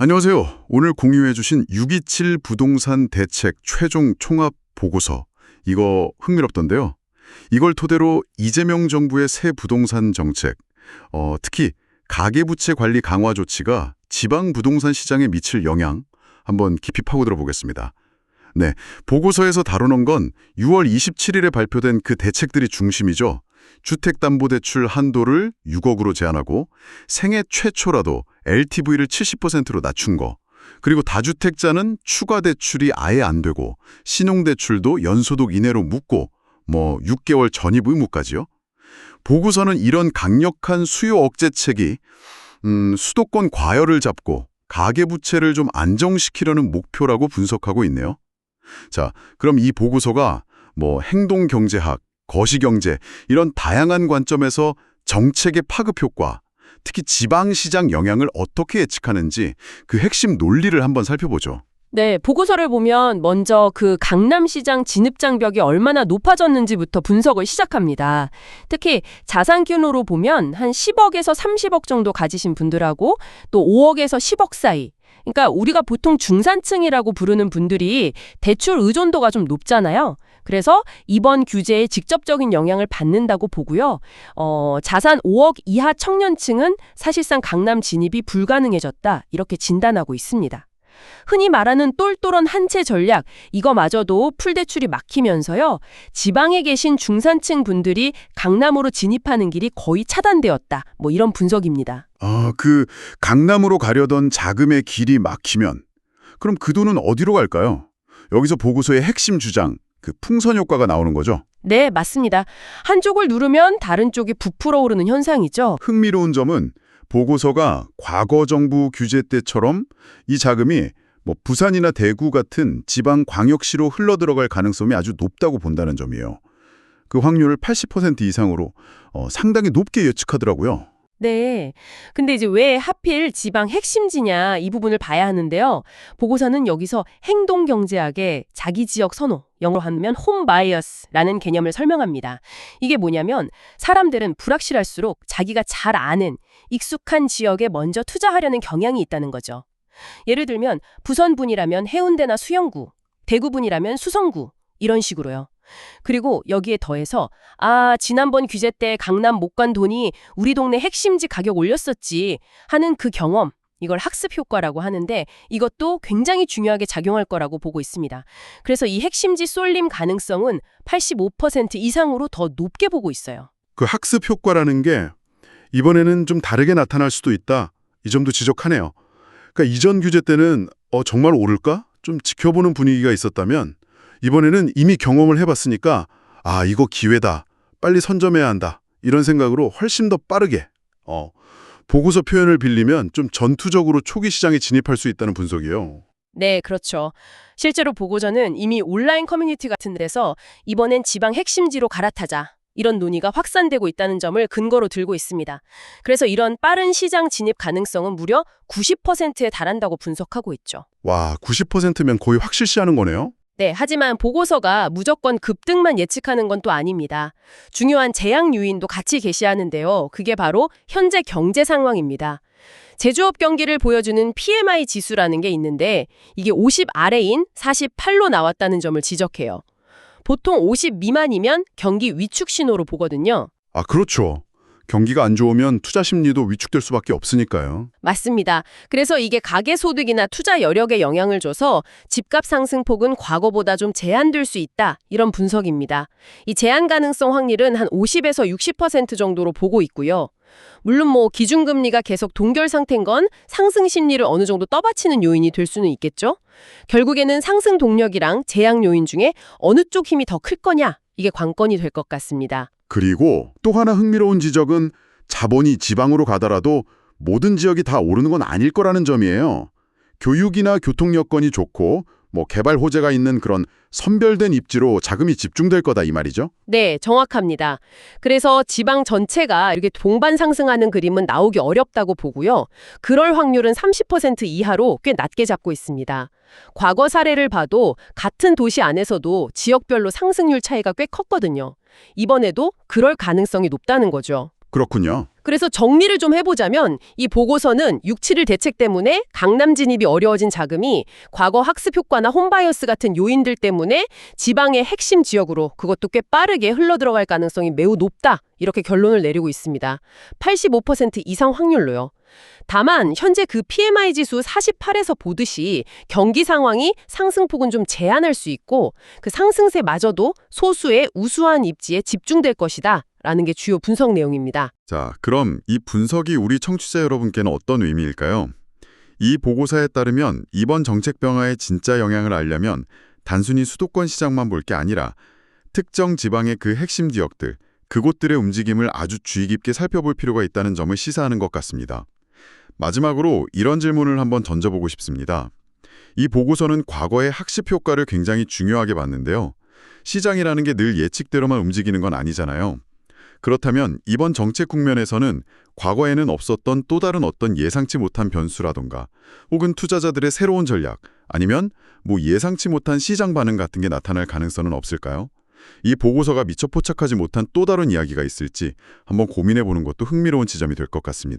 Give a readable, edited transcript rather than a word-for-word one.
안녕하세요. 오늘 공유해 주신 627 부동산 대책 최종 총합 보고서. 이거 흥미롭던데요. 이걸 토대로 이재명 정부의 새 부동산 정책, 특히 가계부채 관리 강화 조치가 지방 부동산 시장에 미칠 영향 한번 깊이 파고들어 보겠습니다. 네, 보고서에서 다루는 건 6월 27일에 발표된 그 대책들이 중심이죠. 주택담보대출 한도를 6억으로 제한하고 생애 최초라도 LTV를 70%로 낮춘 거, 그리고 다주택자는 추가 대출이 아예 안 되고 신용대출도 연소득 이내로 묶고 6개월 전입 의무까지요. 보고서는 이런 강력한 수요 억제책이 수도권 과열을 잡고 가계부채를 좀 안정시키려는 목표라고 분석하고 있네요. 자, 그럼 이 보고서가 행동경제학, 거시경제 이런 다양한 관점에서 정책의 파급 효과, 특히 지방시장 영향을 어떻게 예측하는지 그 핵심 논리를 한번 살펴보죠. 네, 보고서를 보면 먼저 그 강남시장 진입장벽이 얼마나 높아졌는지부터 분석을 시작합니다. 특히 자산균으로 보면 한 10억에서 30억 정도 가지신 분들하고 또 5억에서 10억 사이, 그러니까 우리가 보통 중산층이라고 부르는 분들이 대출 의존도가 좀 높잖아요. 그래서 이번 규제에 직접적인 영향을 받는다고 보고요. 자산 5억 이하 청년층은 사실상 강남 진입이 불가능해졌다, 이렇게 진단하고 있습니다. 흔히 말하는 똘똘한 한 채 전략, 이거마저도 풀대출이 막히면서요. 지방에 계신 중산층 분들이 강남으로 진입하는 길이 거의 차단되었다, 이런 분석입니다. 그 강남으로 가려던 자금의 길이 막히면 그럼 그 돈은 어디로 갈까요? 여기서 보고서의 핵심 주장, 그 풍선 효과가 나오는 거죠? 네, 맞습니다. 한쪽을 누르면 다른 쪽이 부풀어 오르는 현상이죠. 흥미로운 점은 보고서가 과거 정부 규제 때처럼 이 자금이 부산이나 대구 같은 지방 광역시로 흘러들어갈 가능성이 아주 높다고 본다는 점이에요. 그 확률을 80% 이상으로 상당히 높게 예측하더라고요. 네. 근데 이제 왜 하필 지방 핵심지냐, 이 부분을 봐야 하는데요. 보고서는 여기서 행동경제학의 자기 지역 선호, 영어로 하면 홈 바이어스라는 개념을 설명합니다. 이게 뭐냐면 사람들은 불확실할수록 자기가 잘 아는 익숙한 지역에 먼저 투자하려는 경향이 있다는 거죠. 예를 들면 부선분이라면 해운대나 수영구, 대구분이라면 수성구, 이런 식으로요. 그리고 여기에 더해서 지난번 규제 때 강남 못 간 돈이 우리 동네 핵심지 가격 올렸었지 하는 그 경험, 이걸 학습 효과라고 하는데 이것도 굉장히 중요하게 작용할 거라고 보고 있습니다. 그래서 이 핵심지 쏠림 가능성은 85% 이상으로 더 높게 보고 있어요. 그 학습 효과라는 게 이번에는 좀 다르게 나타날 수도 있다. 이 점도 지적하네요. 그러니까 이전 규제 때는 정말 오를까? 좀 지켜보는 분위기가 있었다면 이번에는 이미 경험을 해봤으니까 이거 기회다. 빨리 선점해야 한다. 이런 생각으로 훨씬 더 빠르게 보고서 표현을 빌리면 좀 전투적으로 초기 시장에 진입할 수 있다는 분석이에요. 네, 그렇죠. 실제로 보고서는 이미 온라인 커뮤니티 같은 데서 이번엔 지방 핵심지로 갈아타자, 이런 논의가 확산되고 있다는 점을 근거로 들고 있습니다. 그래서 이런 빠른 시장 진입 가능성은 무려 90%에 달한다고 분석하고 있죠. 와, 90%면 거의 확실시하는 거네요? 네, 하지만 보고서가 무조건 급등만 예측하는 건 또 아닙니다. 중요한 재앙 요인도 같이 게시하는데요. 그게 바로 현재 경제 상황입니다. 제조업 경기를 보여주는 PMI 지수라는 게 있는데 이게 50 아래인 48로 나왔다는 점을 지적해요. 보통 50 미만이면 경기 위축 신호로 보거든요. 그렇죠. 경기가 안 좋으면 투자 심리도 위축될 수밖에 없으니까요. 맞습니다. 그래서 이게 가계소득이나 투자 여력에 영향을 줘서 집값 상승폭은 과거보다 좀 제한될 수 있다, 이런 분석입니다. 이 제한 가능성 확률은 한 50에서 60% 정도로 보고 있고요. 물론 기준금리가 계속 동결 상태인 건 상승 심리를 어느 정도 떠받치는 요인이 될 수는 있겠죠. 결국에는 상승 동력이랑 제약 요인 중에 어느 쪽 힘이 더 클 거냐, 이게 관건이 될 것 같습니다. 그리고 또 하나 흥미로운 지적은 자본이 지방으로 가더라도 모든 지역이 다 오르는 건 아닐 거라는 점이에요. 교육이나 교통 여건이 좋고 개발 호재가 있는 그런 선별된 입지로 자금이 집중될 거다, 이 말이죠? 네, 정확합니다. 그래서 지방 전체가 이렇게 동반 상승하는 그림은 나오기 어렵다고 보고요. 그럴 확률은 30% 이하로 꽤 낮게 잡고 있습니다. 과거 사례를 봐도 같은 도시 안에서도 지역별로 상승률 차이가 꽤 컸거든요. 이번에도 그럴 가능성이 높다는 거죠. 그렇군요. 그래서 정리를 좀 해보자면 이 보고서는 6.7일 대책 때문에 강남 진입이 어려워진 자금이 과거 학습 효과나 홈바이어스 같은 요인들 때문에 지방의 핵심 지역으로 그것도 꽤 빠르게 흘러들어갈 가능성이 매우 높다. 이렇게 결론을 내리고 있습니다. 85% 이상 확률로요. 다만 현재 그 PMI 지수 48에서 보듯이 경기 상황이 상승폭은 좀 제한할 수 있고 그 상승세마저도 소수의 우수한 입지에 집중될 것이다 라는 게 주요 분석 내용입니다. 자, 그럼 이 분석이 우리 청취자 여러분께는 어떤 의미일까요? 이 보고서에 따르면 이번 정책 변화의 진짜 영향을 알려면 단순히 수도권 시장만 볼 게 아니라 특정 지방의 그 핵심 지역들, 그곳들의 움직임을 아주 주의 깊게 살펴볼 필요가 있다는 점을 시사하는 것 같습니다. 마지막으로 이런 질문을 한번 던져보고 싶습니다. 이 보고서는 과거의 학습 효과를 굉장히 중요하게 봤는데요. 시장이라는 게 늘 예측대로만 움직이는 건 아니잖아요. 그렇다면 이번 정책 국면에서는 과거에는 없었던 또 다른 어떤 예상치 못한 변수라던가 혹은 투자자들의 새로운 전략 아니면 예상치 못한 시장 반응 같은 게 나타날 가능성은 없을까요? 이 보고서가 미처 포착하지 못한 또 다른 이야기가 있을지 한번 고민해보는 것도 흥미로운 지점이 될 것 같습니다.